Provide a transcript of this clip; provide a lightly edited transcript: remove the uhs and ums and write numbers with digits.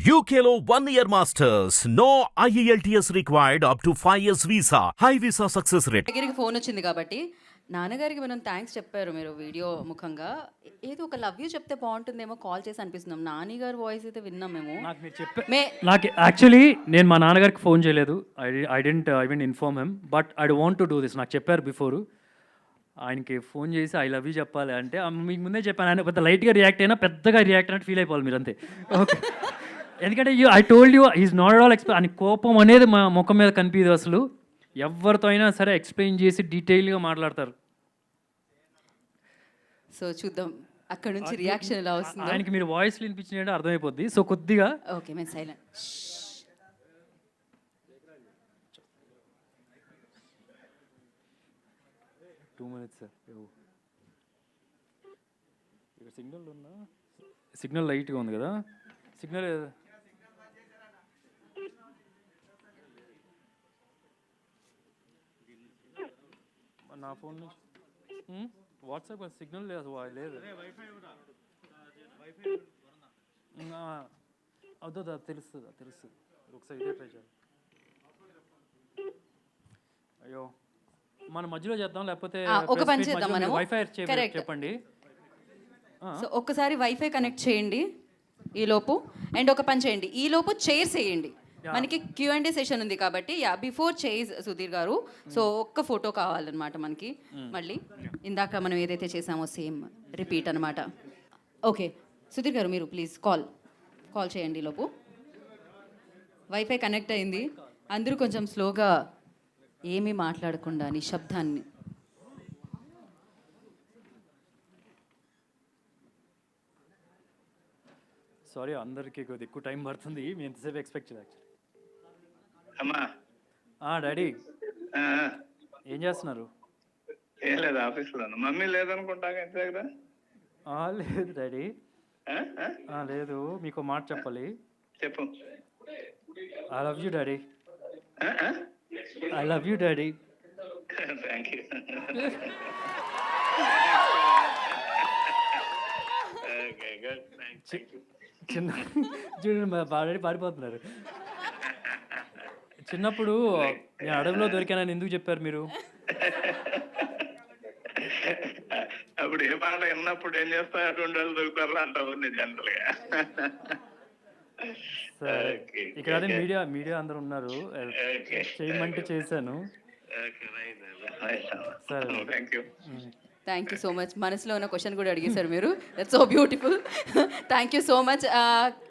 UKLO 1 year masters. No IELTS required up to 5 years visa. High visa success rate. దగ్గరికి phone వచ్చింది కాబట్టి నాన్నగారికి మనం థ్యాంక్స్ చెప్పారు మీరు వీడియో ముఖంగా. ఏదో ఒక లవ్ యూ చెప్తే బాగుంటుందేమో కాల్ చేసి అనిపిస్తున్నాం. నాని గారి వాయిస్ అయితే విన్నాం మేము. నాకు మీరు చెప్పే మే నాకు యాక్చువల్లీ నేను మా నాన్నగారికి ఫోన్ చేయలేదు. I didn't inform him, but I want to do this. నాకు చెప్పారు బిఫోరు. ఆయనకి ఫోన్ చేసి ఐ లవ్ యూ చెప్పాలి అంటే మీకు ముందే చెప్పాను. ఆయన పెద్ద లైట్గా రియాక్ట్ అయినా పెద్దగా రియాక్ట్ అయినట్టు ఫీల్ అయిపోవాలి మీరు అంతే. ఓకే, ఎందుకంటే I told you is not at all ఆయన కోపం అనేది మా ముఖం మీద కనిపించదు అసలు. ఎవరితో అయినా సరే ఎక్స్ప్లెయిన్ చేసి డీటెయిల్గా మాట్లాడతారు. సో చూద్దాం అక్కడ నుంచి రియాక్షన్ ఎలా వస్తుందో. ఆయనకి మీరు వాయిస్ వినిపించినట్టు అర్థమైపోద్ది. సో కొద్దిగా ఓకే, మేము సైలెంట్. 2 minutes sir. ఇక్కడ సిగ్నల్ ఉన్నా, సిగ్నల్ లైట్గా ఉంది కదా. సిగ్నల్ నా ఫోన్ నుంచి వాట్సాప్ సిగ్నల్ లేదు, లేదు. అవుతుందా? తెలుస్తుంది ఒకసారి ఇదే ట్రై చేయాలి. అయ్యో, మన మధ్యలో చేద్దాం లేకపోతే ఒక పని చేద్దాం మనం. వైఫై చెప్పండి. సో ఒక్కసారి వైఫై కనెక్ట్ చేయండి ఈ లోపు. అండ్ ఒక పని చేయండి, ఈ లోపు చైర్స్ వేయండి. మనకి Q&A సెషన్ ఉంది కాబట్టి బిఫోర్ చైర్స్ సుధీర్ గారు. సో ఒక్క ఫోటో కావాలన్నమాట మనకి. మళ్ళీ ఇందాక మనం ఏదైతే చేసామో సేమ్ రిపీట్ అనమాట. ఓకే సుధీర్ గారు, మీరు ప్లీజ్ కాల్ చేయండి ఈ లోపు. వైఫై కనెక్ట్ అయింది. అందరూ కొంచెం స్లోగా, ఏమీ మాట్లాడకుండా నిశ్శబ్దాన్ని. సారీ, అందరికీ కొద్దిగా ఎక్కువ టైం పడుతుంది. మేము ఎంతసేపు ఎక్స్పెక్ట్ చేయలేదు. అమ్మా, డాడీ ఏం చేస్తున్నారు? ఏం లేదు, ఆఫీస్లో. మమ్మీ లేదనుకుంటా ఇంటి దగ్గర. లేదు డాడీ, లేదు. మీకు మాట చెప్పాలి. చెప్పు. I love you daddy. I love you daddy. Thank you. చిన్న చూడండి, డాడీ పారిపోతున్నారు. చిన్నప్పుడు నేను అడవిలో దొరికానని ఎందుకు చెప్పారు మీరు? అప్పుడు ఏ మాట విన్నప్పుడు ఏం చేస్తా, అటువంటి వాళ్ళు దొరుకుతారు అంటావు జనరల్ గా. సరే, ఇక్కడ అదే మీడియా అందరూ ఉన్నారు, చేయమంటే చేశాను. సరే, థ్యాంక్ యూ సో మచ్. మనసులో ఉన్న క్వశ్చన్ కూడా అడిగేశారు మీరు. That's so beautiful. Thank you so much.